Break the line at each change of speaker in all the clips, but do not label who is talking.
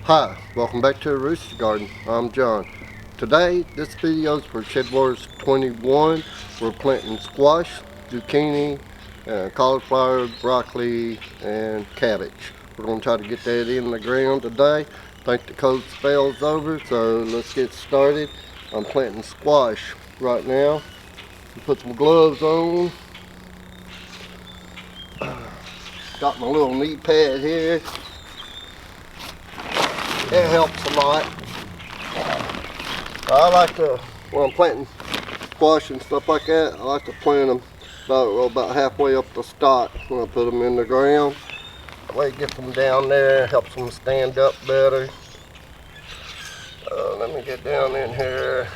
Hi, welcome back to the Rooster Garden. I'm John. Today, this video is for SHEDWARS21. We're planting squash, zucchini, cauliflower, broccoli, and cabbage. We're going to try to get that in the ground today. I think the cold spell's over, so let's get started. I'm planting squash right now. Put some gloves on. Got my little knee pad here. It helps a lot. I like to, when I'm planting squash and stuff like that, I like to plant them about halfway up the stalk when I put them in the ground. That way it gets them down there, helps them stand up better. Let me get down in here.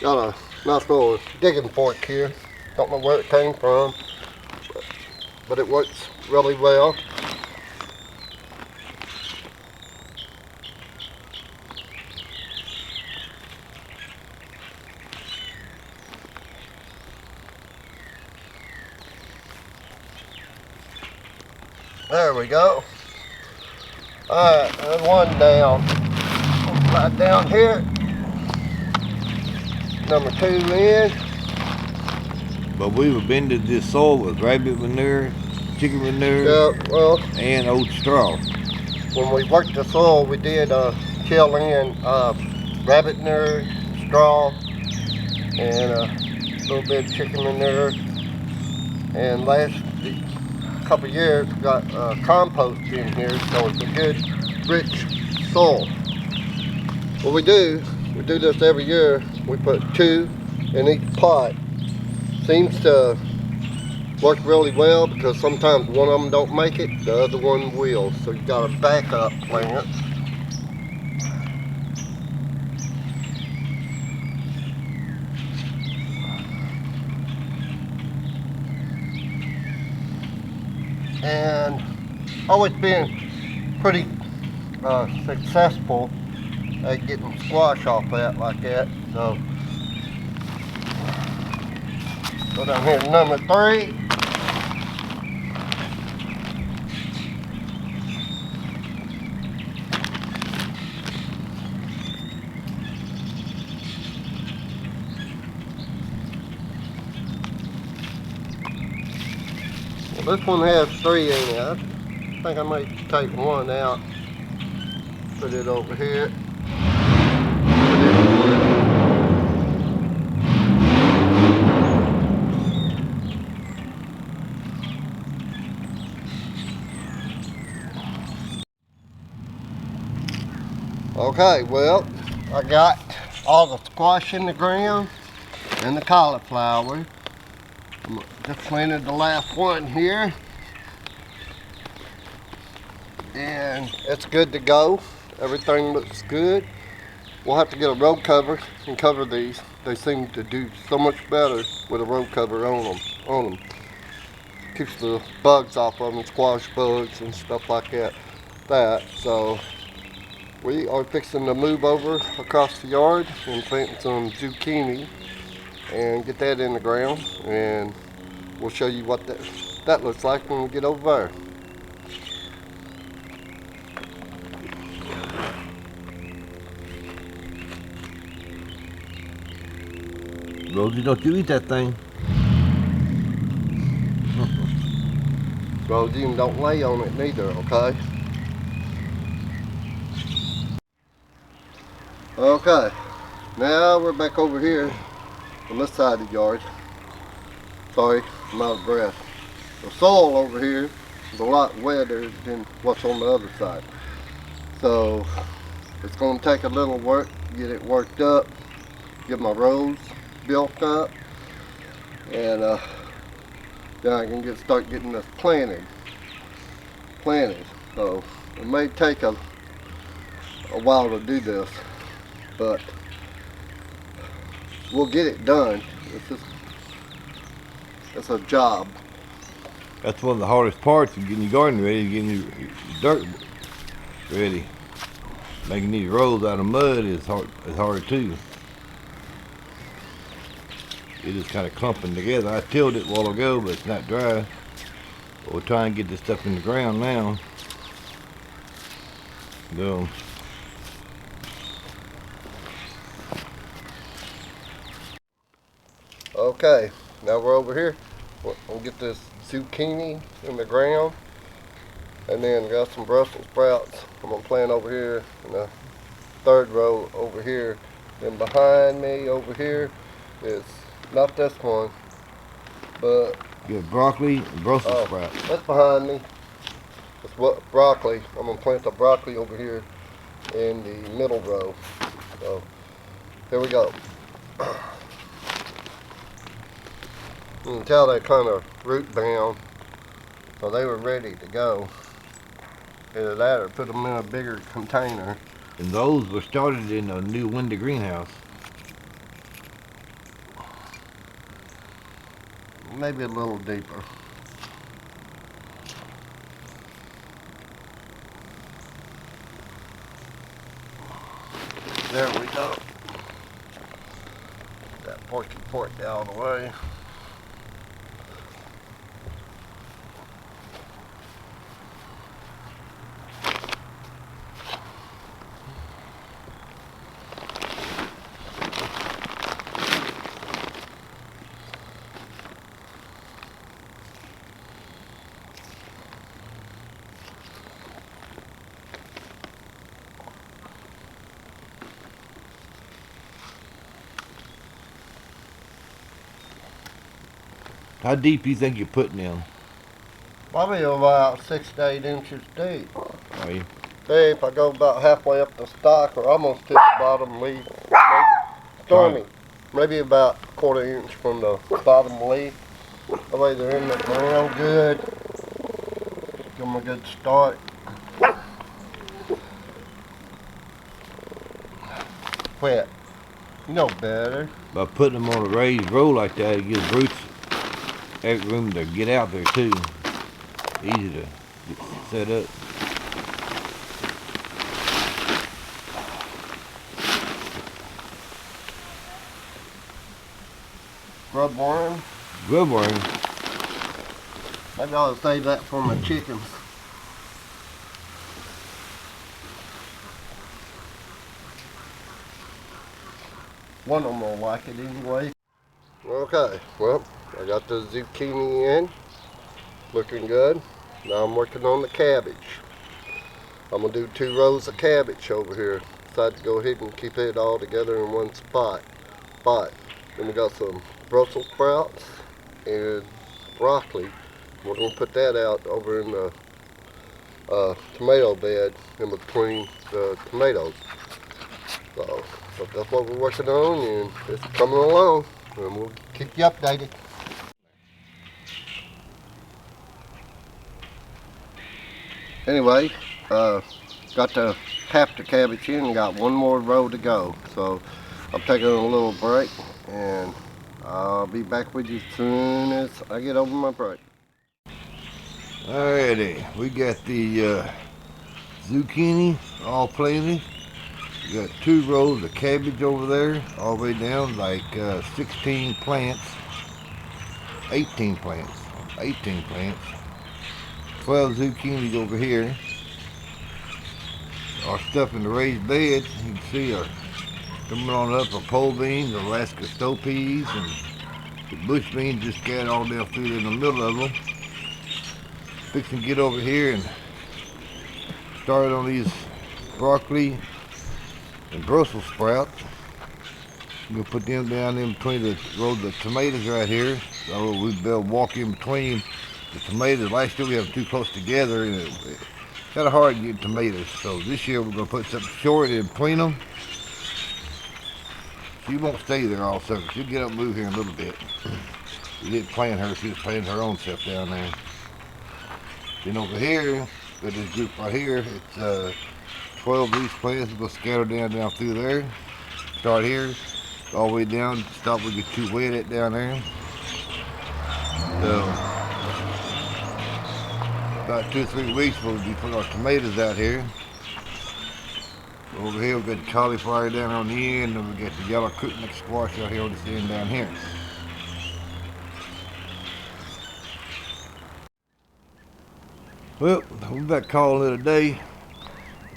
Got a nice little digging fork here. Don't know where it came from, but it works really well. There we go. Alright, there's one down. Right down here. Number 2 in.
But we've bended this soil with rabbit manure, chicken manure,
Yeah, well,
and old straw.
when we worked the soil, we did kill in rabbit manure, straw, and a little bit of chicken manure. And last couple of years, we got compost in here, so it's a good, rich soil. What we do this every year. We put 2 in each pot. Seems to work really well because sometimes one of them don't make it, the other one will. So you got a backup plant. And always been pretty successful at getting squash off that like that. So go down here to number 3. Well, this one has 3 in it. I think I might take one out, put it over here. Okay, well, I got all the squash in the ground and the cauliflower. Just planted the last one here. And it's good to go. Everything looks good. We'll have to get a road cover and cover these. They seem to do so much better with a road cover on them. Keeps the bugs off of them, squash bugs and stuff like that. So we are fixing to move over across the yard and plant some zucchini and get that in the ground, and we'll show you what that looks like when we get over there.
Rosie, don't you eat that thing.
Rosie, and don't lay on it neither, okay? Okay, now we're back over here on this side of the yard. Sorry, I'm out of breath. The soil over here is a lot wetter than what's on the other side. So it's going to take a little work to get it worked up, get my rows built up, and then I can start getting this planted. So it may take a while to do this, but we'll get it done. It's a job.
That's one of the hardest parts of getting your garden ready, getting your dirt ready. Making these rows out of mud is hard too. It is kind of clumping together. I tilled it a while ago, but it's not dry. We'll try and get this stuff in the ground now. So,
okay, now we're over here. We'll get this zucchini in the ground, and then got some Brussels sprouts. I'm gonna plant over here in the third row over here. Then behind me over here is not this one, but
you got broccoli and Brussels sprouts.
that's behind me. It's what broccoli. I'm gonna plant the broccoli over here in the middle row. So here we go. You can tell they're kind of root bound, so they were ready to go. Either that or put them in a bigger container.
And those were started in a new window greenhouse.
Maybe a little deeper. There we go. That porky port out of the way.
How deep do you think you're putting them?
Probably about 6 to 8 inches deep.
Are you?
Deep, I go about halfway up the stalk or almost to the bottom leaf. Maybe, Stormy, maybe about a quarter inch from the bottom leaf. That way they're in the ground good. Give them a good start. Wet. You know better.
By putting them on a raised row like that, it gives roots every room to get out there too. Easy to get set up.
Grub worm.
Grub worm.
Maybe I'll save that for my chickens. One of them will like it anyway. Okay, well, I got the zucchini in. Looking good. Now I'm working on the cabbage. I'm going to do 2 rows of cabbage over here. Decided to go ahead and keep it all together in one spot. Then we got some Brussels sprouts and broccoli. We're going to put that out over in the tomato bed in between the tomatoes. So that's what we're working on, and it's coming along, and we'll keep you updated. Anyway, got the half the cabbage in and got 1 more row to go. So I'm taking a little break, and I'll be back with you as soon as I get over my break.
Alrighty, we got the zucchini all planted. We got 2 rows of cabbage over there, all the way down, like 16 plants, 18 plants, 12 zucchinis over here. Our stuff in the raised beds, you can see are coming on up are pole beans, Alaska stow peas, and the bush beans just got all down through there in the middle of them. Fixing to get over here and start on these broccoli and Brussels sprouts. I'm gonna put them down in between the rows of tomatoes right here. So we'll be able to walk in between the tomatoes. Last year we have them too close together, and it's kind of hard to get tomatoes. So this year we're gonna put something short in between them. She won't stay there all summer. She'll get up and move here in a little bit. We didn't plan her. She was planting her own stuff down there. Then over here, got this group right here. It's 12 of these plants. We'll scatter down through there. Start here, all the way down. Stop when you get too wet at down there. So about 2 or 3 weeks we'll be putting our tomatoes out here. Over here we've got the cauliflower down on the end, and we got the yellow crookneck squash out here on this end down here. Well, we're about calling it a day.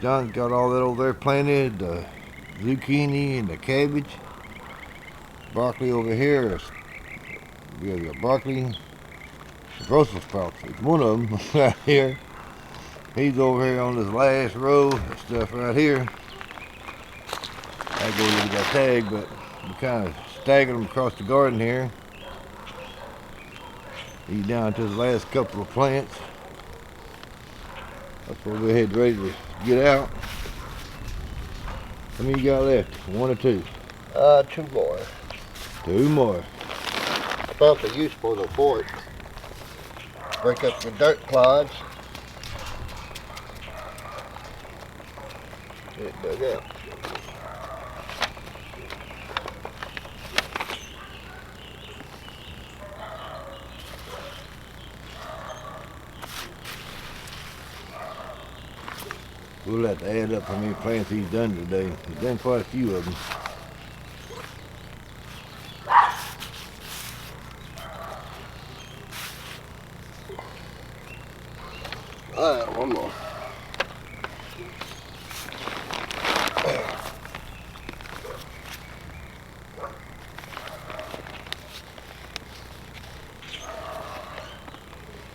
John's got all that over there planted, the zucchini and the cabbage. Broccoli over here. We got broccoli, Brussels sprouts. It's one of them right here. He's over here on this last row of stuff right here. I go look at that tag, but we kind of staggered them across the garden here. He's down to the last couple of plants. That's where we're headed ready to get out. How many you got left? One or two?
2 more.
2 more.
I thought they used for the fort. Break up the dirt clods. Get it dug out.
We'll have to add up how many plants he's done today. He's done quite a few of them.
Alright, one more.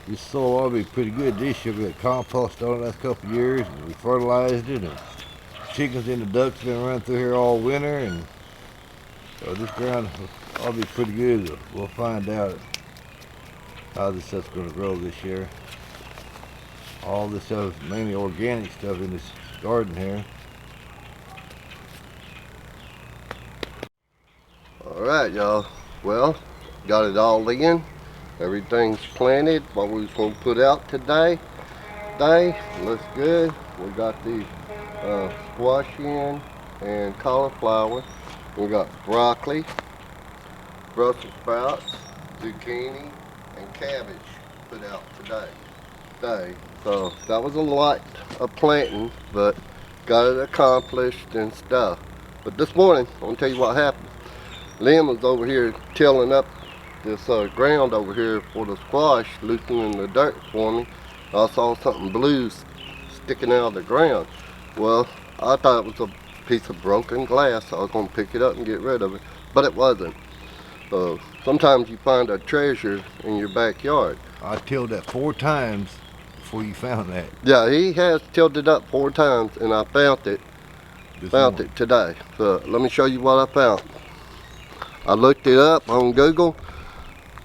This soil ought to be pretty good this year. We got compost on it the last couple of years, and we fertilized it, and chickens and the ducks been running through here all winter, and so this ground ought to be pretty good. We'll find out how this stuff's going to grow this year. All this stuff is mainly organic stuff in this garden here.
Alright, y'all. Well, got it all in. Everything's planted. What we was going to put out today. Looks good. We got the squash in and cauliflower. We got broccoli, Brussels sprouts, zucchini, and cabbage put out today. So that was a lot of planting, but got it accomplished and stuff. But this morning, I'm gonna tell you what happened. Lynn was over here tilling up this ground over here for the squash, loosening the dirt for me. I saw something blue sticking out of the ground. Well, I thought it was a piece of broken glass. I was going to pick it up and get rid of it, but it wasn't. Sometimes you find a treasure in your backyard.
I tilled that 4 times before you found that.
Yeah, he has tilled it up 4 times, and I found it. Found it today. So let me show you what I found. I looked it up on Google.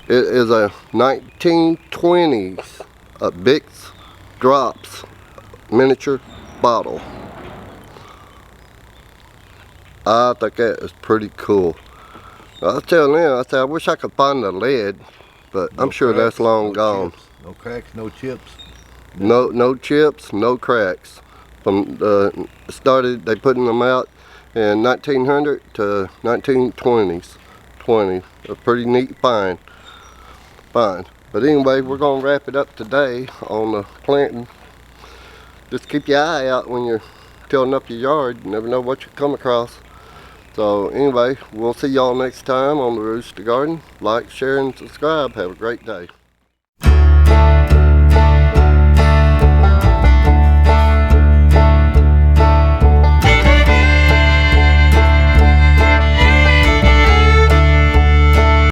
It is a 1920s Bix Drops miniature bottle. I think that is pretty cool. I was telling them, I said, I wish I could find the lid, but I'm sure that's long gone.
Chips. No cracks, no chips.
No chips, no cracks. From they putting them out in 1900 to 1920s. A pretty neat find. But anyway, we're gonna wrap it up today on the planting. Just keep your eye out when you're tilling up your yard. You never know what you come across. So anyway, we'll see y'all next time on the Rooster Garden. Like, share, and subscribe. Have a great day.